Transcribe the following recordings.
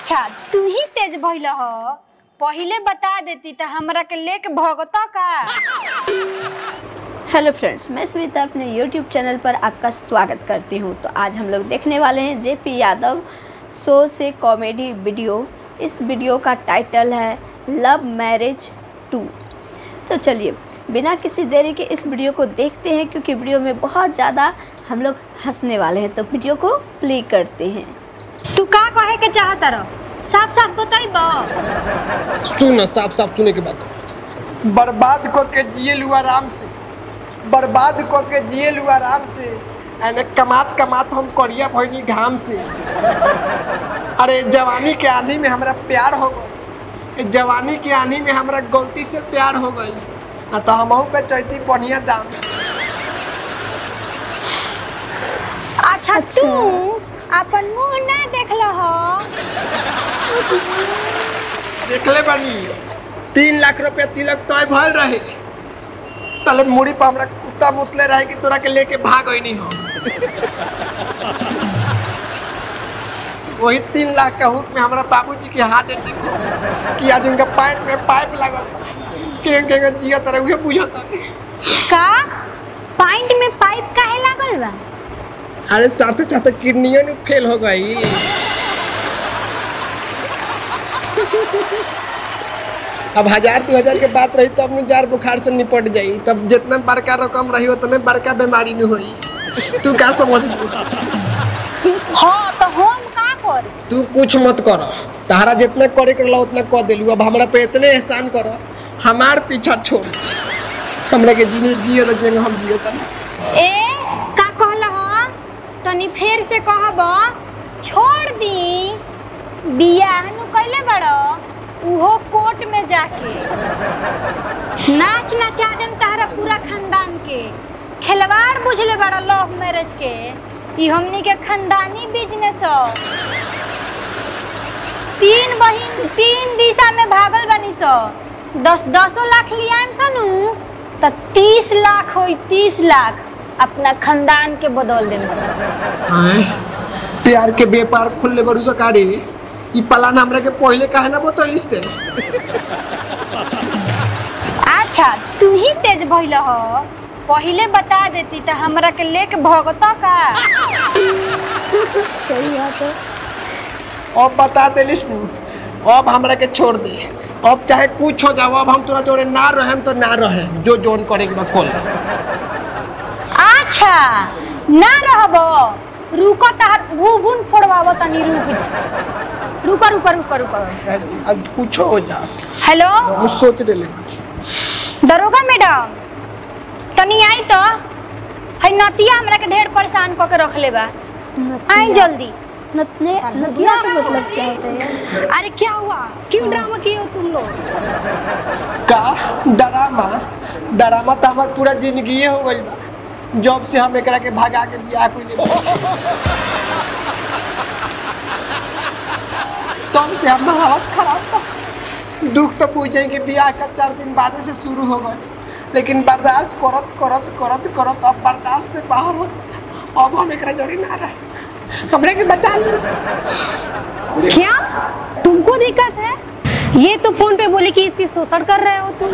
अच्छा तू ही तेज भइल हो, पहले बता देती तो हमरा के लेके भगता का। हेलो फ्रेंड्स, मैं स्मिता अपने यूट्यूब चैनल पर आपका स्वागत करती हूं। तो आज हम लोग देखने वाले हैं जेपी यादव शो से कॉमेडी वीडियो। इस वीडियो का टाइटल है लव मैरिज 2। तो चलिए बिना किसी देरी के इस वीडियो को देखते हैं, क्योंकि वीडियो में बहुत ज़्यादा हम लोग हंसने वाले हैं। तो वीडियो को प्ले करते हैं। तू का कहे के चाहत रह, साफ साफ बताइबो। सुन, साफ साफ सुने के बाद बर्बाद को के जिए लुआ आराम से, बर्बाद को के जिए लुआ आराम से, एने कमात कमात हम करिया भइनी घाम से। अरे जवानी के आंधी में हमरा प्यार हो गई, जवानी के आंधी में हमरा गलती से प्यार हो गई, ना तो हमहू पे चैती बढ़िया दाम से। अच्छा तू अपन मुंह ना देखल हो? देखले बानी 3 लाख रुपया तिलक तय भल रहे, तले मुड़ी पर हमरा कुत्ता मुतले रहे कि तोरा के लेके भाग गई हो। वही 3 लाख का हुक में हमरा बाबूजी के हार्ट अटैक हो कि आज उनका पैंट में पाइप लगल के जिया तरह उहे बुझत का पैंट में पाइप काहे लागल बा? अरे साथे साथे किडनियों ने फेल हो गई। अब 1000-2000 के बात रही तो अपनी जार बुखार से निपट जाई, तब जितना बड़का रकम रही उतने बड़का बीमारी नहीं हुई। तू क्या समझ? हाँ तो हम का कर? तू कुछ मत कर, तारा जितना करे करला उतना कर देलू। अब हमरा पे इतने एहसान कर, हमार पीछा छोड़, हमरा के जीने जियो तो जेंगे हम जियो तनी। ए का कहला हो? तनी फेर से कहबो। छोड़ दी बियाह नु कइले बड़ो, उहो कोर्ट में जाके नाच नचा देम तारा पूरा खानदान के। खिलवाड़ बुझले बड़ा लव मैरिज के, ई हमनी के खानदानी बिजनेस हो। 3 बहिन 3 दिशा में भागल बनी सो, 10 लाख लियाम सनु त 30 लाख होई, 30 लाख अपना खानदान के बदल देम सो। प्यार के व्यापार खुलले बरू सकारी, ई प्लान हमरा के पहले काहे ना बतइलिस ते? अच्छा तू ही तेज भइल हो, पहले बता देती तो हमरा के लेके भगता का। सही बात है। अब बता देलिस तू, अब हमरा के छोड़ दे। अब चाहे कुछ हो जाओ, अब हम तोरा जोड़े ना रहेम तो ना रहे, जो जोन करे के बा खोल। अच्छा ना रहबो, रुको तहर भूभुन फोड़वावो तनी। रुको आज कुछ हो जा। हेलो हम सोच ले दरोगा मैडम, तनी आई तो। है नतिया हमरा के ढेर परेशान क के रख ले बा, आई जल्दी। नतिया का मतलब क्या होता है? अरे क्या हुआ, क्यों ड्रामा किए हो तुम लोग? का डरामा तो हमार पूरा जिंदगी हो गई बा, जब से हम एकरा के भागा के बियाह कइले तब से हमार हालत खराब बा। दुख तो पूछ जाए कि बियाह का 4 दिन बाद से शुरू हो गए, लेकिन बर्दाश्त करत अब बर्दाश्त से बाहर होता। अब हम एकरा जोड़ी ना रहे, हमरे के बचा ली। क्या तुमको दिक्कत है? ये तो फोन पे बोले कि इसकी शोषण कर रहे हो तुम।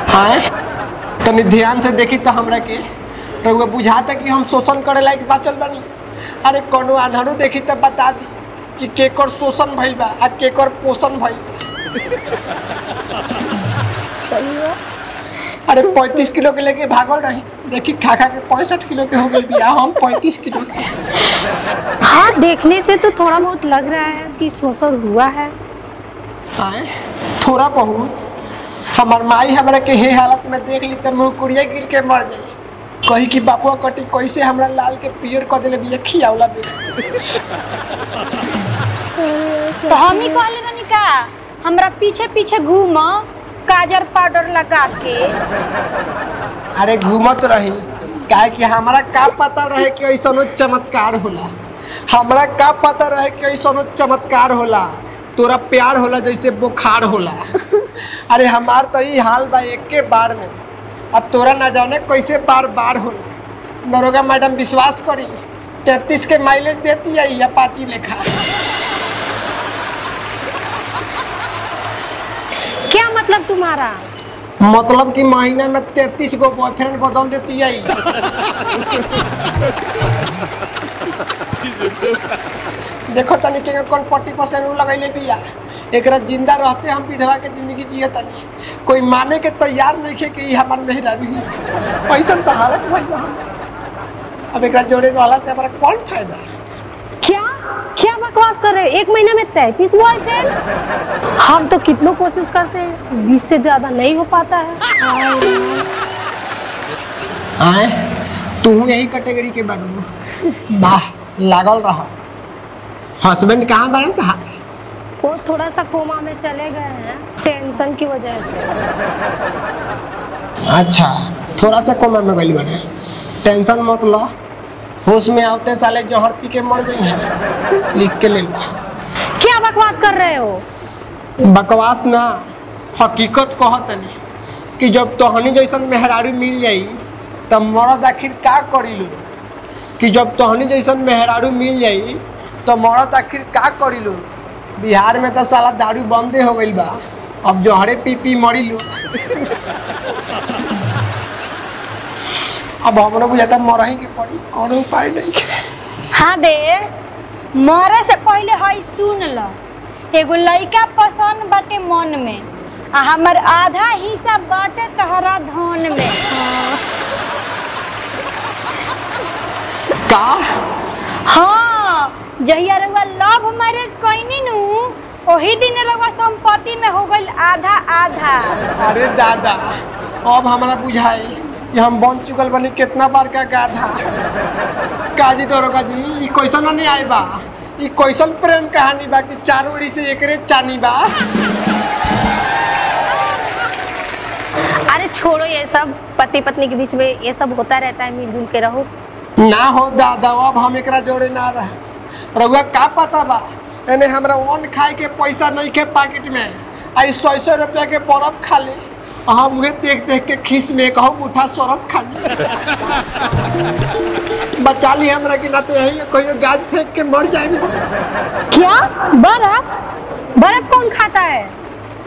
हाँ तनी ध्यान से देखी तो हमरा के रउआ बुझाता कि हम शोषण करे लायक बाचल बनी। अरे कोनो आधारू देखी तो बता दी कि केकर शोषण भइल बा आ केकर पोषण भइल बा। सही है। अरे 35 किलो के लेके भागल रही, देखी खा के 65 किलो के हो गए बिया, हम 35 किलो के। हाँ देखने से तो थोड़ा बहुत लग रहा है कि शोषण हुआ है। हाँ थोड़ा बहुत। हमार माई हमरा के हे हालत में देख ली तो मुँह कुड़िया गिर के मर जाई, कही कि बापुआ कटी कैसे हमरा लाल के पियर कर दिले बिया खियावला बिया। तो हम ही कहले रहनी का हमरा पीछे पीछे घूम, काजर पाउडर लगा के। अरे घूमत रही, काहे कि हमरा का पता रहे कि ऐसनो चमत्कार होला। हमरा का पता रहे कि ऐसनो चमत्कार होला। तोरा प्यार होला जैसे बुखार होला। अरे हमार तो ई हाल बा एके बार में, अब तोरा ना जाने कैसे बार बार होला। दरोगा मैडम विश्वास करी, 33 के माइलेज देती है अपाची लेखा। तुम्हारा? मतलब कि महीने में 33 गो बॉयफ्रेंड बदल देती है। देखो तनी के कौन पट्टी पर से लगैले बिया। एकरा जिंदा रहते हम विधवा के जिंदगी जिए तनी, कोई माने के तैयार नहीं खे कि हमार मेहरारू ही पैसन तो हालत भइल बा। अब एकरा जोड़े रहला से हमारा कौन फायदा? क्या क्या बकवास कर रहे हो? एक महीने में 33 बॉयफ्रेंड? हम तो कितनों कोशिश करते हैं, 20 से ज्यादा नहीं हो पाता है। आए तू यही कैटेगरी के बारू? वाह लागल रहा। हस्बैंड कहाँ बरन था? वो थोड़ा सा कोमा में चले गए हैं टेंशन की वजह से। अच्छा थोड़ा सा कोमा में गई बने, टेंशन मत लो, होश में आते साले जहर पी के मर गई हैं, लिख के ले लो। क्या बकवास कर रहे हो? बकवास ना, हकीकत कहत नहीं कि जब तोहनी जैसन मेहरारू मिल जाई तब मर्द आखिर का करी लो, कि जब तोहनी जैसन मेहरारू मिल जाई तो मर्द आखिर का करी लो। बिहार में तो साला दारू बंदे हो गई बा, अब जहरे पी पी मरी लो। अब हमरो बुझाता मरही के पड़ी, कोनो उपाय नहीं। हाँ दे, मरे से पहले हई सुन ल, एगो लइका पसंद बाटे मन में, आ हमर आधा हिस्सा बाटे तहरा धन में। का? हाँ, जहिया रउआ लव मैरिज कइनी नु, ओही दिन रउआ संपत्ति में हो गइल आधा आधा। अरे दादा, अब हमारा बुझाई कि हम बन चुकल बनी कितना बार का गाधा। काजी दरोगा जी, ई क्वेश्चन नहीं आई बा, ई क्वेश्चन प्रेम कहानी बा कि चारों ओरी से एकरे चानी बा। अरे छोड़ो ये सब, पति पत्नी के बीच में ये सब होता रहता है, मिलजुल के रहो। ना हो दादा, अब हम एकरा जोड़े ना रहे। रउआ का पता बा, एने हमरा वन खाए के पैसा नहीं के पॉकेट में, आई 100 रुपया के बर्फ खा ले, हम उहे देख देख के खीस में कहूँ मुठा सरफ खा ली। बचा ली हमरा कि ना तो यही कोई गाज फेंक के मर जाए। क्या? बर्फ? बर्फ कौन खाता है?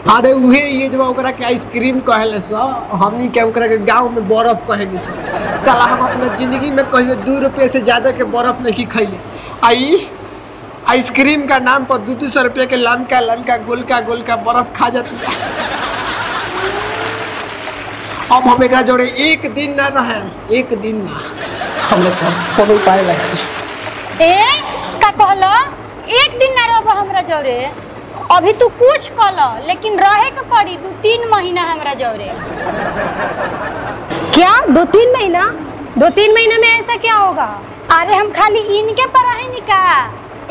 अरे उहे ये जब ओकरा के आइसक्रीम कहले सो, हमनी के ओकरा के गांव में बर्फ कहनी सो। साला हम अपना जिंदगी में कहियो 2 रुपये से ज्यादा के बर्फ नहीं खैले। आई आइसक्रीम का नाम पर 200 रुपये के लमका लमका गोलका गोलका बर्फ खा जाती है। अब हम एकरा जोड़े एक दिन ना रहे, एक दिन ना, हमने कोनो उपाय लगा। ए का कहलो? एक दिन ना रहबो हमरा जोरे? अभी तू कुछ कहलो, लेकिन रहे के पड़ी 2-3 महीना हमरा जोरे। क्या 2-3 महीना? 2-3 महीने में ऐसा क्या होगा? अरे हम खाली इनके पर रहे निका,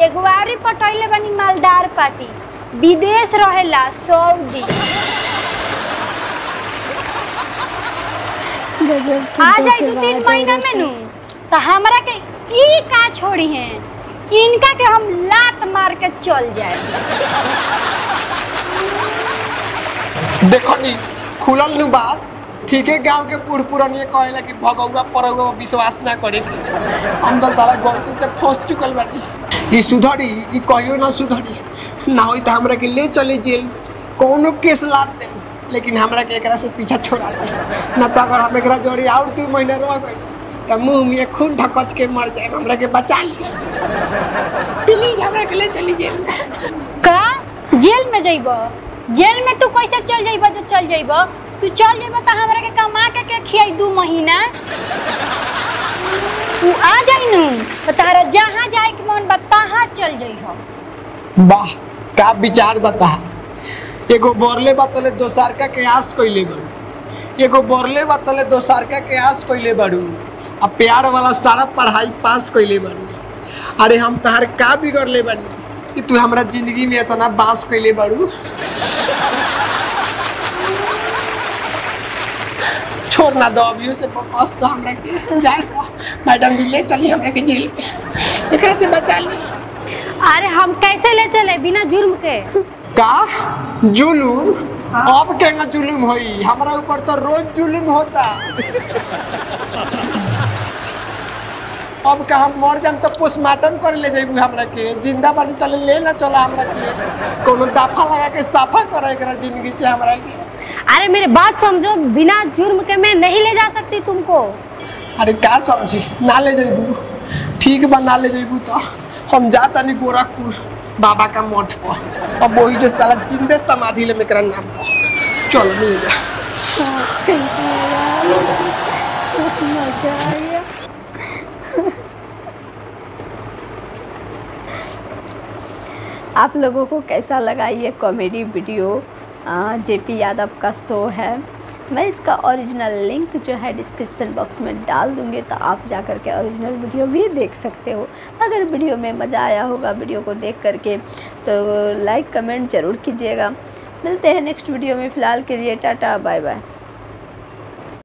एगवारी पटैले बनी मालदार पार्टी, विदेश रहेला सऊदी। आ जाए 2-3 महीना में नू तो हमरा के ई का छोड़ी हैं, इनका के हम लात मार के चल जाए। देखो नी खुलल नु बात, ठीक है। गांव के बूढ़ पुरानिया कहला कि भगौआ परौआ विश्वास ना करे के। हम तो सारा गलती से फंस चुकल बानी। ई सुधरी, ई कहियो ना सुधरी, ना होई तो हमरा के ले चली जेल में, कोनो केस लाद दे, लेकिन हमरा के एकरा से पीछा छोड़ा दे। ना तो अगर हम एकरा जोड़ी और 2 महीना रह गए तो मुंह में खून ढकच के मर जाए। हमरा के बचा ली प्लीज, हमरा के ले चली जेल में। का जेल में जइबो? जेल में तू कैसे चल जइबो? जो चल जइबो, तू चल जइबो तो हमरा के कमा के खियाई 2 महीना। तू आ जाई नु तो तारा जहां जाए के मन बा तहां चल जइहो। वाह का विचार बता। एगो बोरले बतले दोसार का के आस कइले बारू, एगो बोरले बतले दोसार का के आस कइले बारू, आ प्यार वाला सारा पढ़ाई पास कइले बारू। अरे हम तहार का बिगड़ले बानी कि तू हमरा जिंदगी में इतना बास कइले बारू। छोड़ ना दो, अभियो से बकवास तो हमरा के जाए दो। मैडम जी ले चली हमरा के जेल में, एकरा से बचा ली। अरे हम कैसे ले चले बिना जुर्म के? का जुलूम? अब केगा जुलूम होई? हमरा ऊपर तो रोज जुलूम होता। अब का हम मर जाम तो पोस्टमार्टम कर ले जाइबू हमरा के, जिंदा बानी तले ले ना चला हमरा के, कोनो दफा लगा के साफा कर एकरा जिंदगी से हमरा के। अरे मेरे बात समझो, बिना जुर्म के मैं नहीं ले जा सकती तुमको। अरे क्या समझी, ना ले जेबू? ठीक बा, ना ले जेबू तो हम जाता नहीं गोरखपुर बाबा का मठ पर, अब वही जो साला जिंदे समाधि ले मेरा नाम पर। चलो नहीं जा। मजा आ गया। आप लोगों को कैसा लगा ये कॉमेडी वीडियो? जेपी यादव का शो है। मैं इसका ओरिजिनल लिंक जो है डिस्क्रिप्शन बॉक्स में डाल दूँगी, तो आप जा कर के ओरिजिनल वीडियो भी देख सकते हो। अगर वीडियो में मज़ा आया होगा वीडियो को देख करके, तो लाइक कमेंट ज़रूर कीजिएगा। मिलते हैं नेक्स्ट वीडियो में। फ़िलहाल के लिए टाटा बाय बाय।